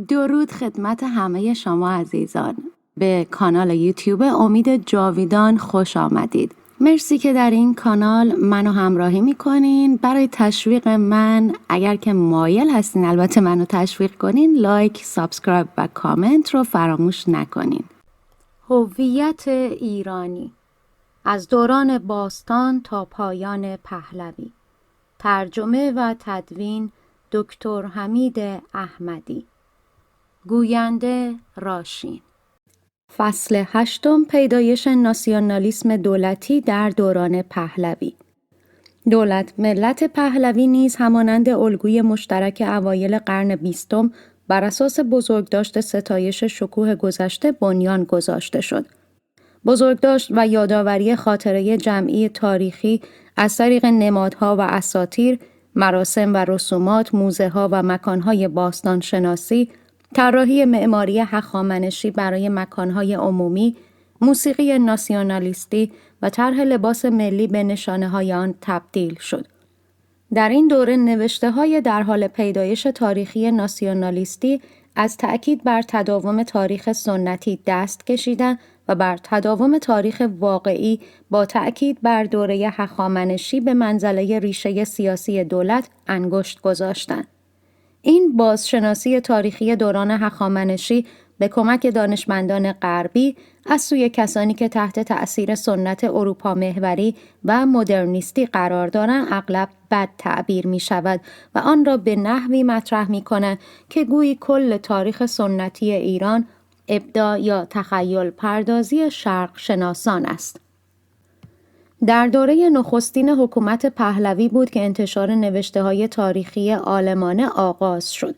درود خدمت همه شما عزیزان. به کانال یوتیوب امید جاویدان خوش آمدید. مرسی که در این کانال منو همراهی میکنین. برای تشویق من اگر که مایل هستین البته منو تشویق کنین، لایک، سابسکرایب و کامنت رو فراموش نکنین. هویت ایرانی از دوران باستان تا پایان پهلوی. ترجمه و تدوین دکتر حمید احمدی. گوینده راشین. فصل 8 پیدایش ناسیونالیسم دولتی در دوران پهلوی. دولت ملت پهلوی نیز همانند الگوی مشترک اوایل قرن 20 بر اساس بزرگداشت ستایش شکوه گذشته بنیان گذاشته شد. بزرگداشت و یادآوری خاطره جمعی تاریخی از طریق نمادها و اساطیر، مراسم و رسومات، موزه‌ها و مکان‌های باستان شناسی، طراحی معماری هخامنشی برای مکان‌های عمومی، موسیقی ناسیونالیستی و طرح لباس ملی به نشانه‌های آن تبدیل شد. در این دوره نوشته‌های در حال پیدایش تاریخی ناسیونالیستی از تأکید بر تداوم تاریخ سنتی دست کشیدند و بر تداوم تاریخ واقعی با تأکید بر دوره هخامنشی به منزله ریشه سیاسی دولت انگشت گذاشتند. این بازشناسی تاریخی دوران هخامنشی به کمک دانشمندان غربی از سوی کسانی که تحت تأثیر سنت اروپا محوری و مدرنیستی قرار دارند اغلب بد تعبیر می شود و آن را به نحوی مطرح می کنند که گویی کل تاریخ سنتی ایران ابداع یا تخیل پردازی شرق شناسان است. در دوره نخستین حکومت پهلوی بود که انتشار نوشته‌های تاریخی عالمانه آغاز شد.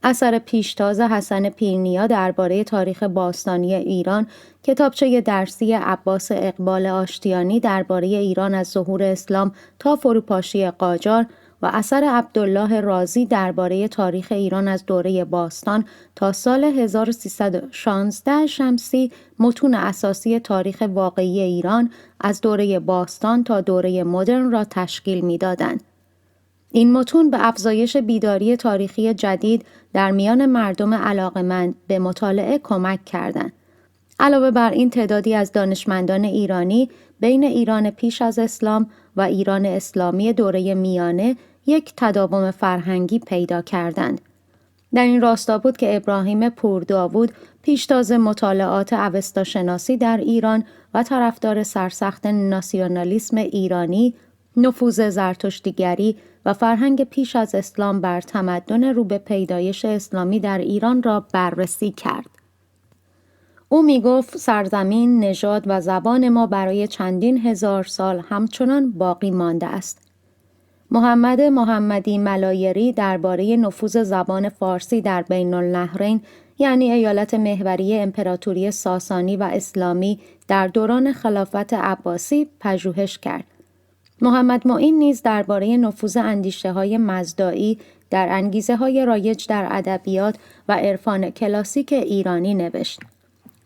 اثر پیشتاز حسن پیرنیا درباره تاریخ باستانی ایران، کتابچه درسی عباس اقبال آشتیانی درباره ایران از ظهور اسلام تا فروپاشی قاجار و اثر عبدالله رازی درباره تاریخ ایران از دوره باستان تا سال 1316 شمسی متون اساسی تاریخ واقعی ایران از دوره باستان تا دوره مدرن را تشکیل می‌دادند. این متون به افزایش بیداری تاریخی جدید در میان مردم علاقه‌مند به مطالعه کمک کردند. علاوه بر این تعدادی از دانشمندان ایرانی بین ایران پیش از اسلام و ایران اسلامی دوره میانه یک تداوم فرهنگی پیدا کردند. در این راستا بود که ابراهیم پورداوود پیشتاز مطالعات اوستاشناسی در ایران و طرفدار سرسخت ناسیونالیسم ایرانی، نفوذ زرتشتیگری و فرهنگ پیش از اسلام بر تمدن رو به پیدایش اسلامی در ایران را بررسی کرد. او می گفت سرزمین، نژاد و زبان ما برای چندین هزار سال همچنان باقی مانده است. محمد محمدی ملایری درباره نفوذ زبان فارسی در بین النهرین یعنی ایالت محوری امپراتوری ساسانی و اسلامی در دوران خلافت عباسی پژوهش کرد. محمد معین نیز درباره نفوذ اندیشه‌های مزدائی در انگیزه‌های رایج در ادبیات و عرفان کلاسیک ایرانی نوشت.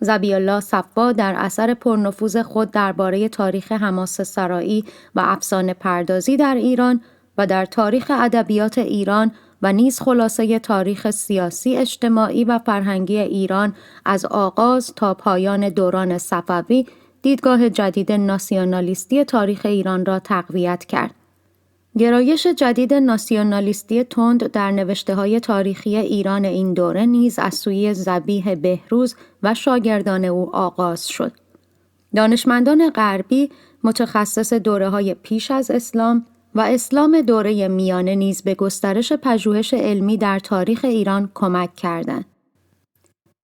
ظبی الله صفا در اثر پرنفوذ خود درباره تاریخ حماسه‌سرایی و افسانه پردازی در ایران و در تاریخ ادبیات ایران و نیز خلاصه تاریخ سیاسی، اجتماعی و فرهنگی ایران از آغاز تا پایان دوران صفوی دیدگاه جدید ناسیونالیستی تاریخ ایران را تقویت کرد. گرایش جدید ناسیونالیستی تند در نوشته‌های تاریخی ایران این دوره نیز از سوی ذبیح بهروز و شاگردان او آغاز شد. دانشمندان غربی متخصص دوره‌های پیش از اسلام و اسلام دوره میانه نیز به گسترش پژوهش علمی در تاریخ ایران کمک کردند.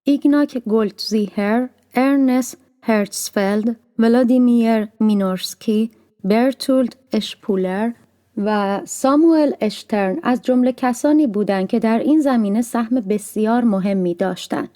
ایگناک گلدزیهر، ارنست هرتزفلد، ولادیمیر مینورسکی، برتولد اشپولر و ساموئل اشترن از جمله کسانی بودند که در این زمینه سهم بسیار مهمی داشتند.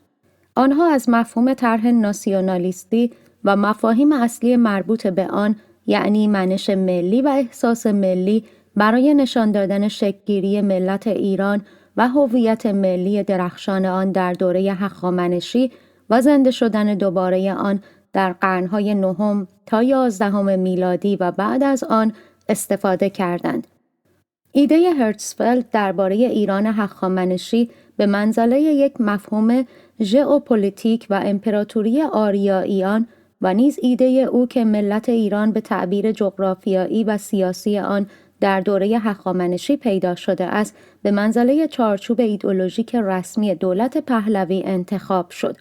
آنها از مفهوم طرح ناسیونالیستی و مفاهیم اصلی مربوط به آن یعنی منش ملی و احساس ملی برای نشان دادن شکل‌گیری ملت ایران و هویت ملی درخشان آن در دوره هخامنشی و زنده شدن دوباره آن در قرن‌های 9 تا 11 میلادی و بعد از آن استفاده کردند. ایده هرتزفلد درباره ایران هخامنشی به منزله یک مفهوم ژئوپلیتیک و امپراتوری آریاییان و نیز ایده او که ملت ایران به تعبیر جغرافیایی و سیاسی آن در دوره هخامنشی پیدا شده است، به منزله چارچوب ایدئولوژیک رسمی دولت پهلوی انتخاب شد.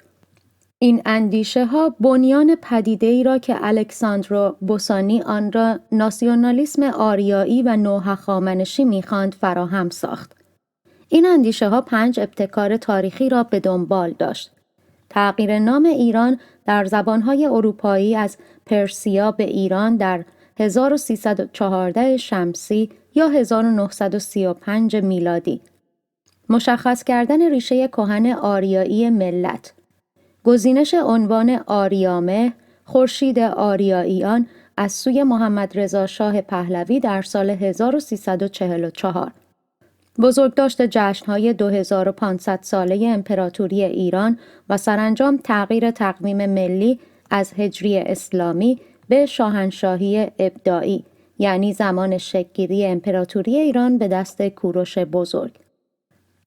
این اندیشه ها بنیان پدیده‌ای را که الکساندرو بوسانی آن را ناسیونالیسم آریایی و نوهخامنشی می‌خواند فراهم ساخت. این اندیشه ها 5 ابتکار تاریخی را به دنبال داشت. تغییر نام ایران در زبانهای اروپایی از پرسیا به ایران در 1314 شمسی یا 1935 میلادی. مشخص کردن ریشه کهن آریایی ملت. گزینش عنوان آریامه، خورشید آریاییان از سوی محمد رضا شاه پهلوی در سال 1344. بزرگداشت جشن‌های 2500 ساله امپراتوری ایران و سرانجام تغییر تقویم ملی از هجری اسلامی به شاهنشاهی ابداعی، یعنی زمان شکل‌گیری امپراتوری ایران به دست کوروش بزرگ.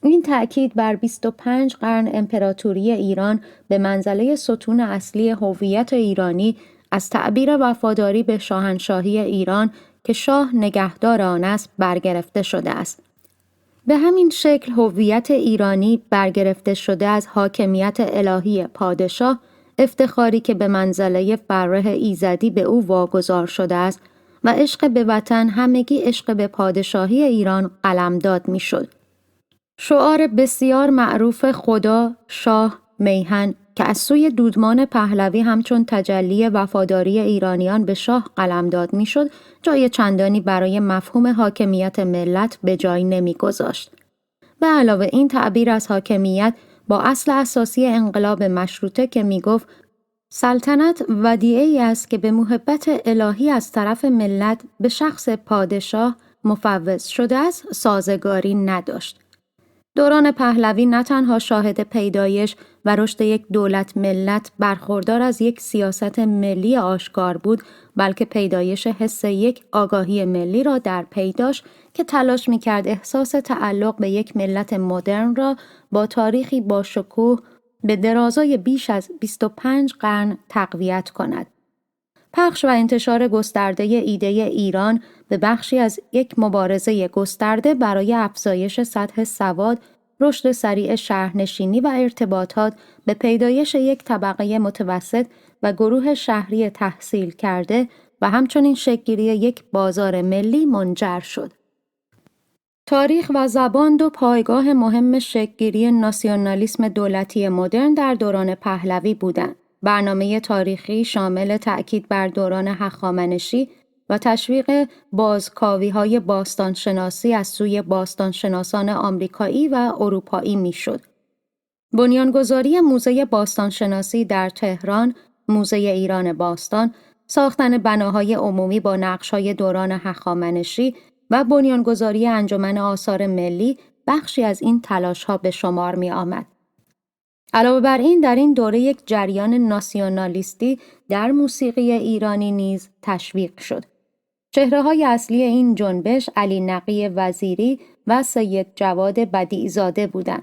این تأکید بر 25 قرن امپراتوری ایران به منزله ستون اصلی هویت ایرانی از تعبیر وفاداری به شاهنشاهی ایران که شاه نگهدار آن است برگرفته شده است. به همین شکل هویت ایرانی برگرفته شده از حاکمیت الهی پادشاه، افتخاری که به منزله فرح ایزدی به او واگذار شده است و عشق به وطن همگی عشق به پادشاهی ایران قلمداد می‌شد. شعار بسیار معروف خدا، شاه، میهن که از سوی دودمان پهلوی همچون تجلی وفاداری ایرانیان به شاه قلمداد میشد، جای چندانی برای مفهوم حاکمیت ملت به جای نمیگذاشت. به علاوه این تعبیر از حاکمیت با اصل اساسی انقلاب مشروطه که میگفت سلطنت ودیعه‌ای است که به محبت الهی از طرف ملت به شخص پادشاه مفوض شده است، سازگاری نداشت. دوران پهلوی نه تنها شاهد پیدایش و رشد یک دولت ملت برخوردار از یک سیاست ملی آشکار بود، بلکه پیدایش حس یک آگاهی ملی را در پی داشت که تلاش می‌کرد احساس تعلق به یک ملت مدرن را با تاریخی با شکوه به درازای بیش از 25 قرن تقویت کند. پخش و انتشار گسترده ایده ایران به بخشی از یک مبارزه گسترده برای افزایش سطح سواد، رشد سریع شهرنشینی و ارتباطات به پیدایش یک طبقه متوسط و گروه شهری تحصیل کرده و همچنین شکل‌گیری یک بازار ملی منجر شد. تاریخ و زبان دو پایگاه مهم شکل‌گیری ناسیونالیسم دولتی مدرن در دوران پهلوی بودند. برنامه تاریخی شامل تأکید بر دوران هخامنشی و تشویق بازکاوی‌های باستانشناسی از سوی باستانشناسان آمریکایی و اروپایی میشد. بنیانگذاری موزه باستانشناسی در تهران، موزه ایران باستان، ساختن بناهای عمومی با نقش‌های دوران هخامنشی و بنیانگذاری انجمن آثار ملی بخشی از این تلاش‌ها به شمار می آمد. علاوه بر این در این دوره یک جریان ناسیونالیستی در موسیقی ایرانی نیز تشویق شد. چهره‌های اصلی این جنبش علی نقی وزیری و سید جواد بدیع‌زاده بودند.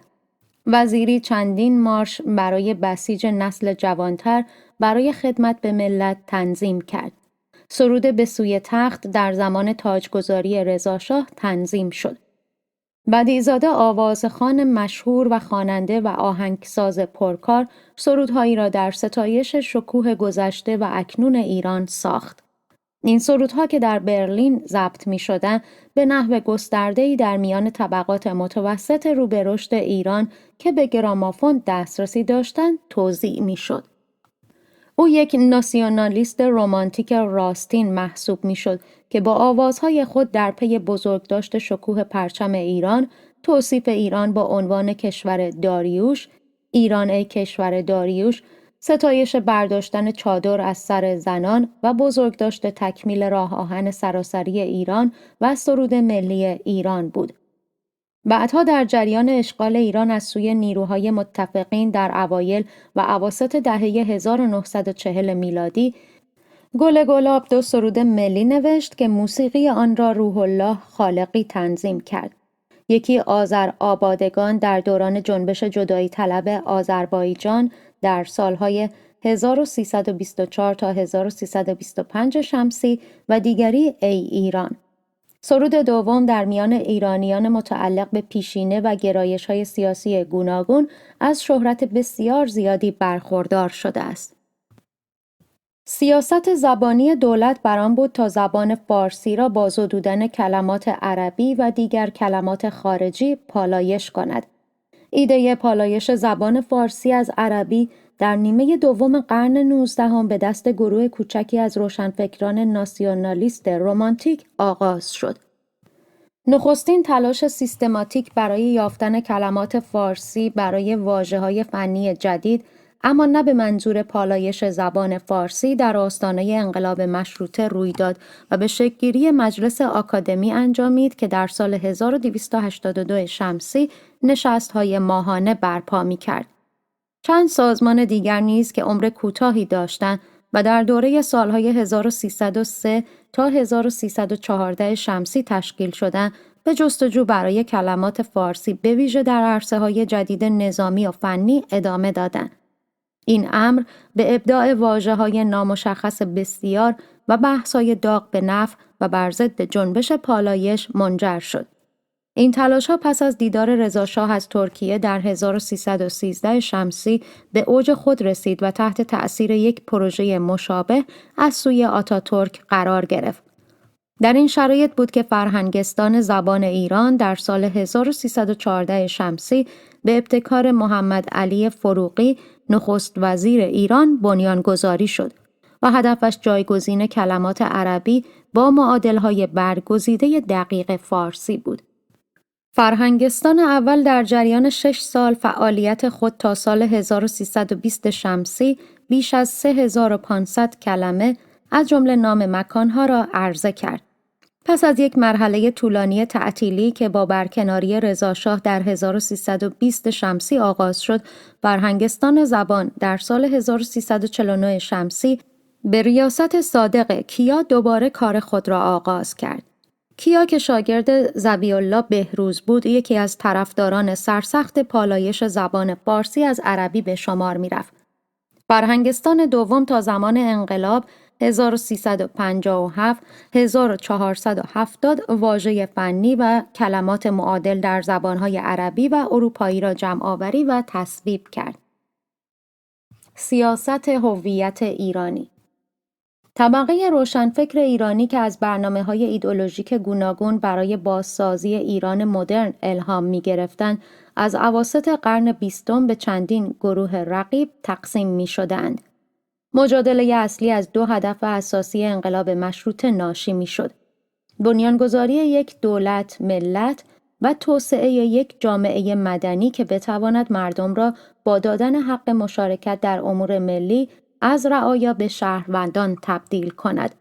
وزیری چندین مارش برای بسیج نسل جوانتر برای خدمت به ملت تنظیم کرد. سرود به سوی تخت در زمان تاجگذاری رضاشاه تنظیم شد. بدیع‌زاده آوازخوان مشهور و خواننده و آهنگساز پرکار سرودهایی را در ستایش شکوه گذشته و اکنون ایران ساخت. این سرودها که در برلین ضبط می‌شدند به نحو گسترده‌ای در میان طبقات متوسط رو به رشد ایران که به گرامافون دسترسی داشتند توزیع می‌شد. او یک ناسیونالیست رمانتیک راستین محسوب می‌شد که با آوازهای خود در پی بزرگداشت شکوه پرچم ایران، توصیف ایران با عنوان کشور داریوش، ایران ای کشور داریوش، ستایش برداشتن چادر از سر زنان و بزرگداشت تکمیل راه آهن سراسری ایران و سرود ملی ایران بود. بعدها در جریان اشغال ایران از سوی نیروهای متفقین در اوایل و اواسط دهه 1940 میلادی، گل گلاب دو سرود ملی نوشت که موسیقی آن را روح الله خالقی تنظیم کرد. یکی آذرآبادگان در دوران جنبش جدایی طلب آذربایجان در سالهای 1324 تا 1325 شمسی و دیگری ای ایران. سرود دوم در میان ایرانیان متعلق به پیشینه و گرایش‌های سیاسی گوناگون از شهرت بسیار زیادی برخوردار شده است. سیاست زبانی دولت بر آن بود تا زبان فارسی را با زدودن کلمات عربی و دیگر کلمات خارجی پالایش کند. ایده پالایش زبان فارسی از عربی در نیمه دوم قرن 19 به دست گروه کوچکی از روشنفکران ناسیونالیست رمانتیک آغاز شد. نخستین تلاش سیستماتیک برای یافتن کلمات فارسی برای واژه‌های فنی جدید، اما نه به منظور پالایش زبان فارسی، در آستانه انقلاب مشروطه روی داد و به شکل‌گیری مجلس آکادمی انجامید که در سال 1282 شمسی نشست‌های ماهانه برپا می‌کرد. چند سازمان دیگر نیز که عمر کوتاهی داشتند و در دوره سالهای 1303 تا 1314 شمسی تشکیل شدند، به جستجو برای کلمات فارسی به ویژه در عرصه‌های جدید نظامی و فنی ادامه دادند. این امر به ابداع واژه‌های نامشخص بسیار و بحث‌های داغ به نفع و بر ضد جنبش پالایش منجر شد. این تلاش‌ها پس از دیدار رضاشاه از ترکیه در 1313 شمسی به اوج خود رسید و تحت تأثیر یک پروژه مشابه از سوی آتاتورک قرار گرفت. در این شرایط بود که فرهنگستان زبان ایران در سال 1314 شمسی به ابتکار محمد علی فروغی نخست وزیر ایران بنیانگذاری شد و هدفش جایگزین کلمات عربی با معادل‌های برگزیده دقیق فارسی بود. فرهنگستان اول در جریان 6 سال فعالیت خود تا سال 1320 شمسی بیش از 3500 کلمه از جمله نام مکانها را عرضه کرد. پس از یک مرحله طولانی تعطیلی که با برکناری رضاشاه در 1320 شمسی آغاز شد، فرهنگستان زبان در سال 1349 شمسی به ریاست صادق کیا دوباره کار خود را آغاز کرد. کیا که شاگرد ظبی‌الله بهروز بود، یکی از طرفداران سرسخت پالایش زبان فارسی از عربی به شمار می‌رفت. فرهنگستان دوم تا زمان انقلاب 1357 1470 واژه فنی و کلمات معادل در زبان‌های عربی و اروپایی را جمع‌آوری و تصویب کرد. سیاست هویت ایرانی. طبقه روشنفکر ایرانی که از برنامه‌های ایدئولوژیک گوناگون برای بازسازی ایران مدرن الهام می‌گرفتند، از اواسط قرن 20 به چندین گروه رقیب تقسیم می‌شدند. مجادله اصلی از دو هدف اساسی انقلاب مشروطه ناشی می‌شد: بنیانگذاری یک دولت ملت و توسعه یک جامعه مدنی که بتواند مردم را با دادن حق مشارکت در امور ملی از رعایا به شهروندان تبدیل کند.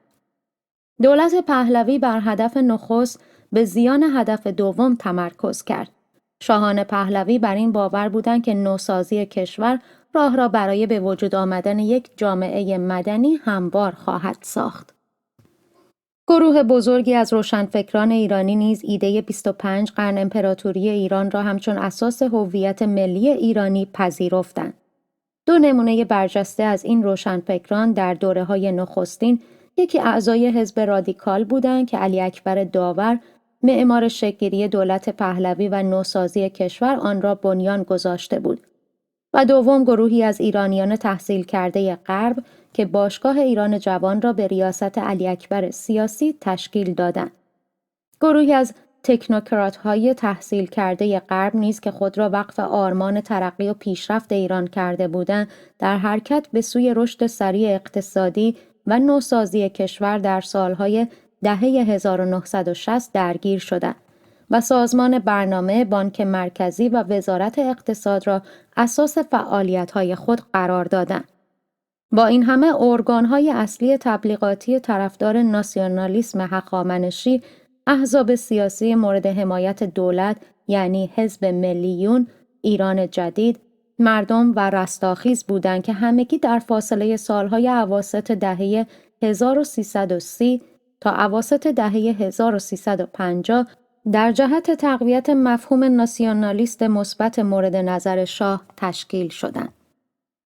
دولت پهلوی بر هدف نخست به زیان هدف دوم تمرکز کرد. شاهان پهلوی بر این باور بودند که نوسازی کشور راه را برای به وجود آمدن یک جامعه مدنی هموار خواهد ساخت. گروه بزرگی از روشنفکران ایرانی نیز ایده 25 قرن امپراتوری ایران را همچون اساس هویت ملی ایرانی پذیرفتند. دو نمونه برجسته از این روشنفکران در دوره‌های نخستین، یکی اعضای حزب رادیکال بودند که علی اکبر داور، معمار شکل‌گیری دولت پهلوی و نوسازی کشور، آن را بنیان گذاشته بود، و دوم گروهی از ایرانیان تحصیل کرده غرب که باشگاه ایران جوان را به ریاست علی اکبر سیاسی تشکیل دادند. گروهی از تکنوکرات‌های تحصیل کرده غرب نیز که خود را وقف آرمان ترقی و پیشرفت ایران کرده بودند، در حرکت به سوی رشد سریع اقتصادی و نوسازی کشور در سالهای دهه 1960 درگیر شدند و سازمان برنامه، بانک مرکزی و وزارت اقتصاد را اساس فعالیت‌های خود قرار دادند. با این همه ارگان‌های اصلی تبلیغاتی طرفدار ناسیونالیسم هخامنشی، احزاب سیاسی مورد حمایت دولت یعنی حزب ملیون، ایران جدید، مردم و رستاخیز بودند که همگی در فاصله سالهای اواسط دهه 1330 تا اواسط دهه 1350 در جهت تقویت مفهوم ناسیونالیست مثبت مورد نظر شاه تشکیل شدند.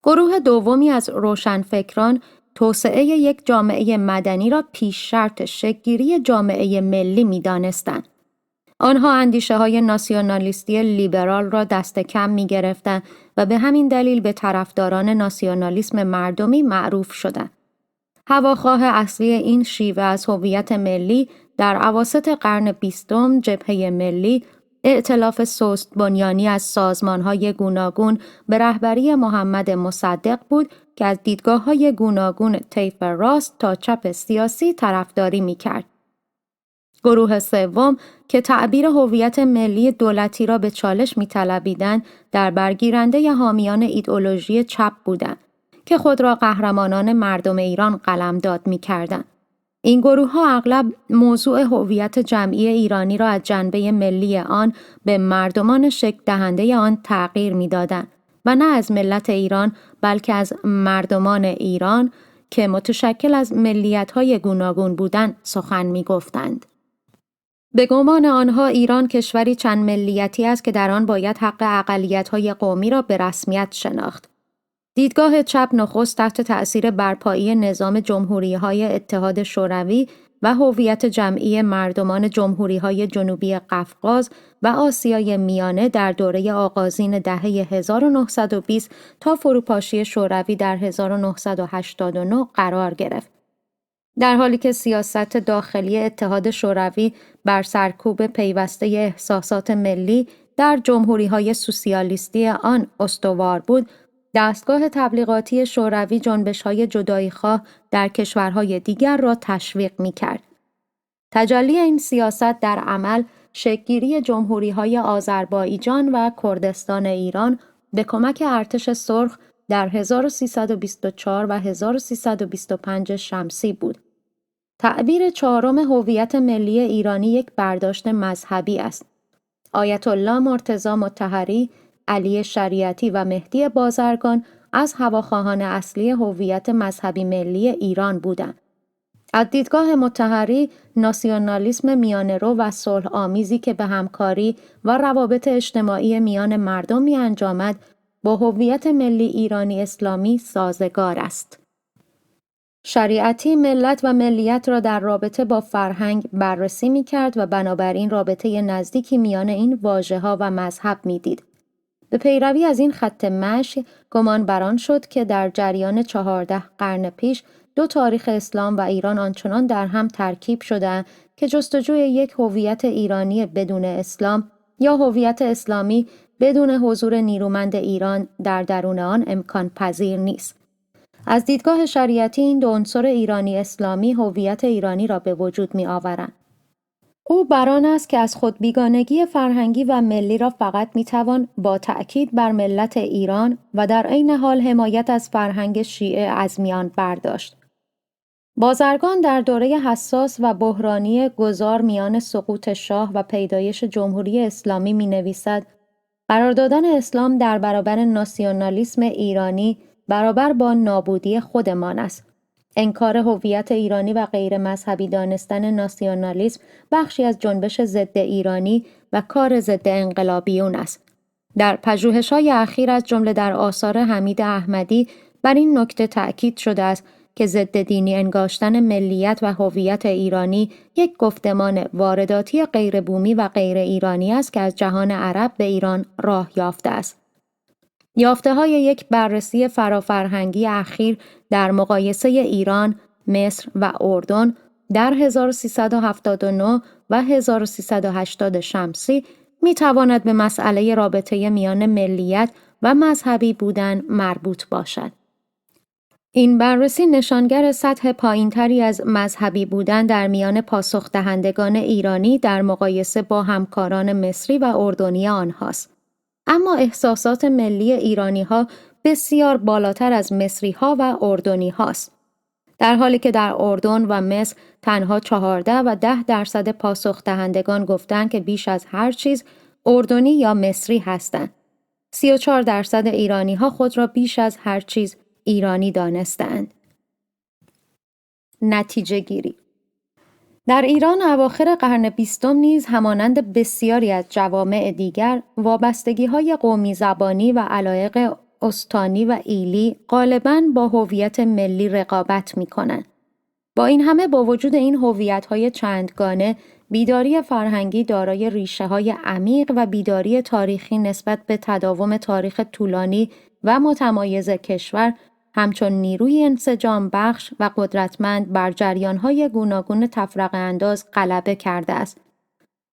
گروه دومی از روشنفکران توسعه یک جامعه مدنی را پیش شرط شکل‌گیری جامعه ملی می‌دانستند. آنها اندیشه‌های ناسیونالیستی لیبرال را دست کم می‌گرفتند و به همین دلیل به طرفداران ناسیونالیسم مردمی معروف شدند. هواخواه اصلی این شیوه از هویت ملی در اواسط قرن 20 جبهه ملی، ائتلاف سست بنیانی از سازمان‌های گوناگون به رهبری محمد مصدق بود که از دیدگاه‌های گوناگون طیف راست تا چپ سیاسی طرفداری می‌کرد. گروه سوم که تعبیر هویت ملی دولتی را به چالش می‌طلبیدند، در برگیرنده حامیان ایدئولوژی چپ بودند که خود را قهرمانان مردم ایران قلمداد می‌کردند. این گروه‌ها اغلب موضوع هویت جمعی ایرانی را از جنبه ملی آن به مردمان شکل دهنده آن تغییر می‌دادند و نه از ملت ایران بلکه از مردمان ایران که متشکل از ملیت‌های گوناگون بودند سخن می‌گفتند. به گمان آنها ایران کشوری چند ملیتی است که در آن باید حق اقلیت‌های قومی را به رسمیت شناخت. دیدگاه چپ نخست تحت تأثیر برپایی نظام جمهوری‌های اتحاد شوروی و هویت جمعی مردمان جمهوری‌های جنوبی قفقاز و آسیای میانه در دوره آغازین دهه 1920 تا فروپاشی شوروی در 1989 قرار گرفت. در حالی که سیاست داخلی اتحاد شوروی بر سرکوب پیوسته احساسات ملی در جمهوری‌های سوسیالیستی آن استوار بود، دستگاه تبلیغاتی شوروی جنبش‌های جدایی‌خواه در کشورهای دیگر را تشویق می‌کرد. تجلی این سیاست در عمل شکل‌گیری جمهوری‌های آذربایجان و کردستان ایران به کمک ارتش سرخ در 1324 و 1325 شمسی بود. تعبیر چهارم هویت ملی ایرانی یک برداشت مذهبی است. آیت الله مرتضی مطهری، علی شریعتی و مهدی بازرگان از هواخواهان اصلی هویت مذهبی ملی ایران بودند. از دیدگاه مطهری، ناسیونالیسم میانه‌رو و صلح آمیزی که به همکاری و روابط اجتماعی میان مردم می‌انجامد، با هویت ملی ایرانی اسلامی سازگار است. شریعتی ملت و ملیت را در رابطه با فرهنگ بررسی می‌کرد و بنابراین رابطه نزدیکی میان این واژه‌ها و مذهب می‌دید. به پیروی از این خط مشی گمان بر آن شد که در جریان 14 قرن پیش دو تاریخ اسلام و ایران آنچنان در هم ترکیب شدند که جستجوی یک هویت ایرانی بدون اسلام یا هویت اسلامی بدون حضور نیرومند ایران در درون آن امکان پذیر نیست. از دیدگاه شریعتی این دو عنصر ایرانی اسلامی هویت ایرانی را به وجود می آورند. او بر آن است که از خود بیگانگی فرهنگی و ملی را فقط می توان با تأکید بر ملت ایران و در عین حال حمایت از فرهنگ شیعه از میان برداشت. بازرگان در دوره حساس و بحرانی گذار میان سقوط شاه و پیدایش جمهوری اسلامی می نویسد: قرار دادن اسلام در برابر ناسیونالیسم ایرانی برابر با نابودی خودمان است. انکار هویت ایرانی و غیر مذهبی دانستن ناسیونالیسم بخشی از جنبش ضد ایرانی و کار ضد انقلابیون است. در پژوهش‌های اخیر از جمله در آثار حمید احمدی بر این نکته تأکید شده است که ضد دینی انگاشتن ملیت و هویت ایرانی یک گفتمان وارداتی غیر بومی و غیر ایرانی است که از جهان عرب به ایران راه یافته است. یافته‌های یک بررسی فرافرهنگی اخیر در مقایسه ایران، مصر و اردن در 1379 و 1380 شمسی می‌تواند به مسئله رابطه میان ملیت و مذهبی بودن مربوط باشد. این بررسی نشانگر سطح پایین‌تری از مذهبی بودن در میان پاسخ‌دهندگان ایرانی در مقایسه با همکاران مصری و اردنی آنهاست. اما احساسات ملی ایرانی‌ها بسیار بالاتر از مصری‌ها و اردنی‌هاست. در حالی که در اردن و مصر تنها 14 و 10% پاسخ‌دهندگان گفتند که بیش از هر چیز اردنی یا مصری هستند. 34% ایرانی‌ها خود را بیش از هر چیز ایرانی دانستند. نتیجه گیری: در ایران اواخر قرن 20 نیز همانند بسیاری از جوامع دیگر وابستگی‌های قومی زبانی و علایق استانی و ایلی غالباً با هویت ملی رقابت می‌کنند. با این همه با وجود این هویت‌های چندگانه، بیداری فرهنگی دارای ریشه‌های عمیق و بیداری تاریخی نسبت به تداوم تاریخ طولانی و متمایز کشور همچون نیروی انسجام بخش و قدرتمند بر جریان‌های گوناگون تفرقه انداز غلبه کرده است.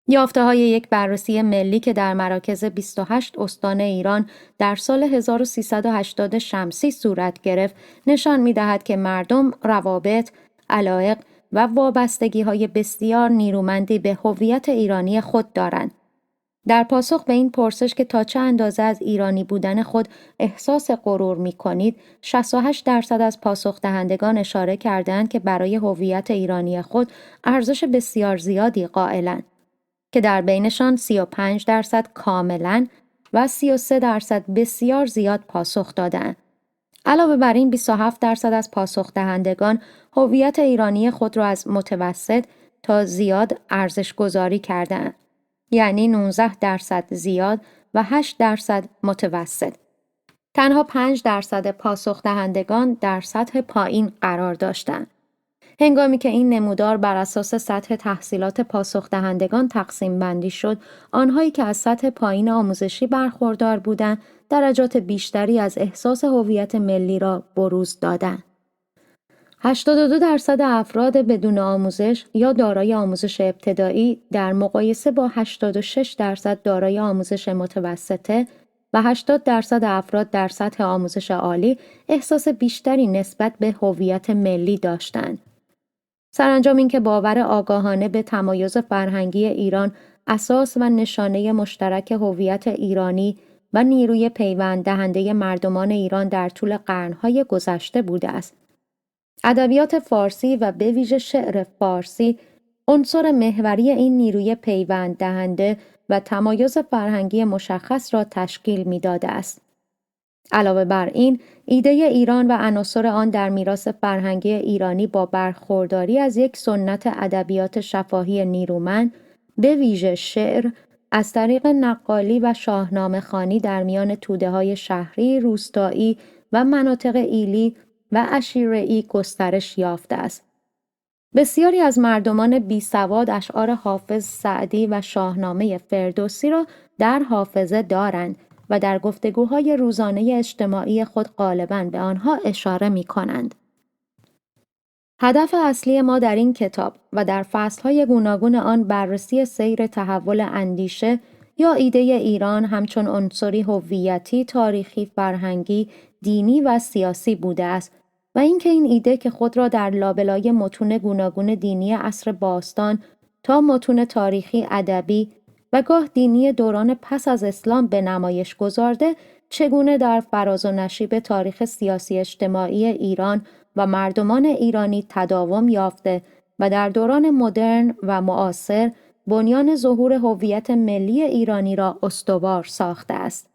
یافته‌های یک بررسی ملی که در مراکز 28 استان ایران در سال 1380 شمسی صورت گرفت، نشان می‌دهد که مردم روابط، علایق و وابستگی‌های بسیار نیرومندی به هویت ایرانی خود دارند. در پاسخ به این پرسش که تا چه اندازه از ایرانی بودن خود احساس غرور می‌کنید، 68% از پاسخ دهندگان اشاره کردند که برای هویت ایرانی خود ارزش بسیار زیادی قائلند، که در بینشان 35% کاملاً و 33% بسیار زیاد پاسخ دادند. علاوه بر این 27% از پاسخ دهندگان هویت ایرانی خود را از متوسط تا زیاد ارزش گذاری کردند، یعنی 19% زیاد و 8% متوسط. تنها 5% پاسخ دهندگان در سطح پایین قرار داشتند. هنگامی که این نمودار بر اساس سطح تحصیلات پاسخ دهندگان تقسیم بندی شد، آنهایی که از سطح پایین آموزشی برخوردار بودند، درجات بیشتری از احساس هویت ملی را بروز دادند. 82% افراد بدون آموزش یا دارای آموزش ابتدایی در مقایسه با 86% دارای آموزش متوسطه و 80% افراد در سطح آموزش عالی احساس بیشتری نسبت به هویت ملی داشتند. سرانجام اینکه باور آگاهانه به تمایز فرهنگی ایران اساس و نشانه مشترک هویت ایرانی و نیروی پیوند دهنده مردمان ایران در طول قرن‌های گذشته بوده است. ادبیات فارسی و به ویژه شعر فارسی عنصر محوری این نیروی پیوند دهنده و تمایز فرهنگی مشخص را تشکیل می‌داده است. علاوه بر این، ایده ایران و عناصر آن در میراث فرهنگی ایرانی با برخورداری از یک سنت ادبیات شفاهی نیرومند، به ویژه شعر، از طریق نقالی و شاهنامه‌خوانی در میان توده‌های شهری، روستایی و مناطق ایلی و عشیره‌ای گسترش یافته است. بسیاری از مردمان بیسواد اشعار حافظ سعدی و شاهنامه فردوسی را در حافظه دارند و در گفتگوهای روزانه اجتماعی خود غالباً به آنها اشاره می‌کنند. هدف اصلی ما در این کتاب و در فصل‌های گوناگون آن بررسی سیر تحول اندیشه یا ایده ایران همچون عنصری هویتی، تاریخی، فرهنگی، دینی و سیاسی بوده است و اینکه این ایده که خود را در لابلای متون گوناگون دینی عصر باستان تا متون تاریخی ادبی و گاه دینی دوران پس از اسلام به نمایش گذارده، چگونه در فراز و نشیب تاریخ سیاسی اجتماعی ایران و مردمان ایرانی تداوم یافته و در دوران مدرن و معاصر بنیان ظهور هویت ملی ایرانی را استوار ساخته است.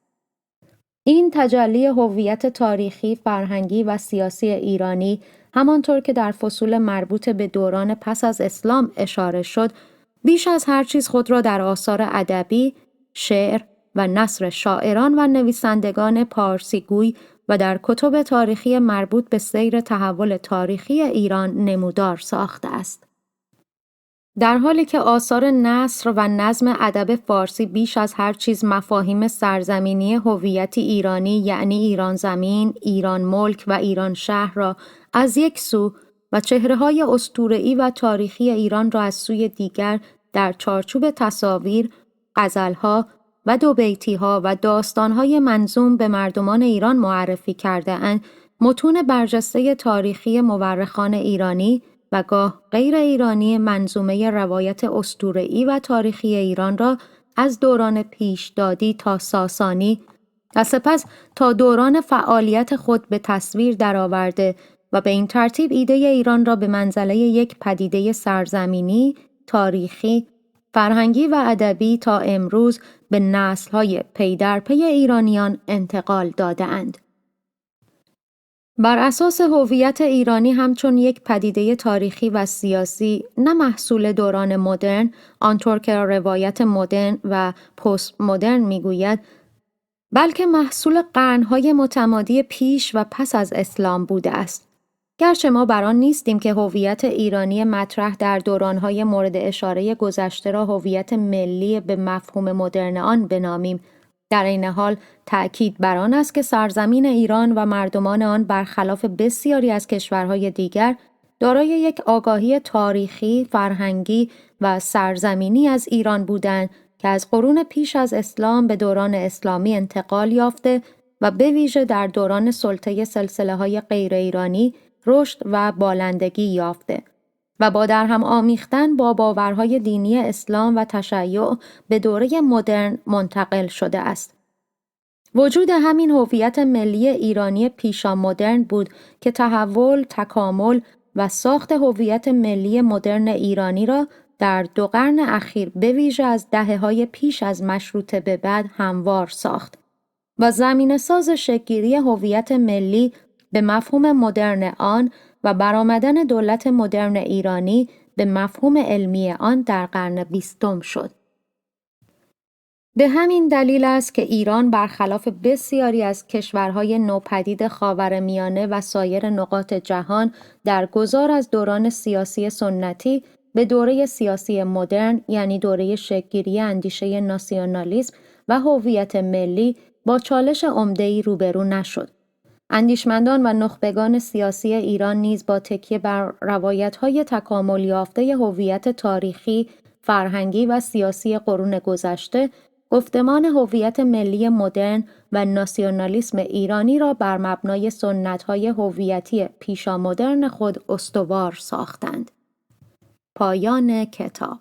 این تجلی هویت تاریخی، فرهنگی و سیاسی ایرانی، همانطور که در فصول مربوط به دوران پس از اسلام اشاره شد، بیش از هر چیز خود را در آثار ادبی، شعر و نثر شاعران و نویسندگان پارسیگوی و در کتب تاریخی مربوط به سیر تحول تاریخی ایران نمودار ساخته است. در حالی که آثار نثر و نظم ادب فارسی بیش از هر چیز مفاهیم سرزمینی هویتی ایرانی، یعنی ایران زمین، ایران ملک و ایران شهر را از یک سو و چهره‌های اسطوره‌ای و تاریخی ایران را از سوی دیگر در چارچوب تصاویر، غزل‌ها و دوبیتی‌ها و داستان‌های منظوم به مردمان ایران معرفی کرده‌اند، متون برجسته تاریخی مورخان ایرانی و گاه غیر ایرانی منظومه روایت اسطوره‌ای و تاریخی ایران را از دوران پیشدادی تا ساسانی و سپس تا دوران فعالیت خود به تصویر درآورده و به این ترتیب ایده ایران را به منزله یک پدیده سرزمینی، تاریخی، فرهنگی و ادبی تا امروز به نسل‌های پی در پی ایرانیان انتقال داده‌اند. بر اساس هویت ایرانی همچون یک پدیده تاریخی و سیاسی، نه محصول دوران مدرن، آنطور که روایت مدرن و پست مدرن میگوید، بلکه محصول قرنهای متمادی پیش و پس از اسلام بوده است. گرچه ما بر آن نیستیم که هویت ایرانی مطرح در دورانهای مورد اشاره گذشته را هویت ملی به مفهوم مدرن آن بنامیم، در این حال تأکید بر آن است که سرزمین ایران و مردمان آن برخلاف بسیاری از کشورهای دیگر دارای یک آگاهی تاریخی، فرهنگی و سرزمینی از ایران بودند که از قرون پیش از اسلام به دوران اسلامی انتقال یافته و به ویژه در دوران سلطه سلسله‌های غیر ایرانی رشد و بالندگی یافته و با درهم آمیختن با باورهای دینی اسلام و تشیع به دوره مدرن منتقل شده است. وجود همین هویت ملی ایرانی پیشا مدرن بود که تحول، تکامل و ساخت هویت ملی مدرن ایرانی را در 2 قرن اخیر به ویژه از دهه‌های پیش از مشروطه به بعد هموار ساخت و زمینه‌ساز شکل‌گیری هویت ملی به مفهوم مدرن آن و برآمدن دولت مدرن ایرانی به مفهوم علمی آن در قرن 20 شد. به همین دلیل است که ایران برخلاف بسیاری از کشورهای نوپدید خاورمیانه و سایر نقاط جهان در گذار از دوران سیاسی سنتی به دوره سیاسی مدرن، یعنی دوره شکل‌گیری اندیشه ناسیونالیسم و هویت ملی، با چالش عمده‌ای روبرو نشد. اندیشمندان و نخبگان سیاسی ایران نیز با تکیه بر روایت‌های تکامل یافته هویت تاریخی، فرهنگی و سیاسی قرون گذشته، گفتمان هویت ملی مدرن و ناسیونالیسم ایرانی را بر مبنای سنت‌های هویتی پیشا مدرن خود استوار ساختند. پایان کتاب.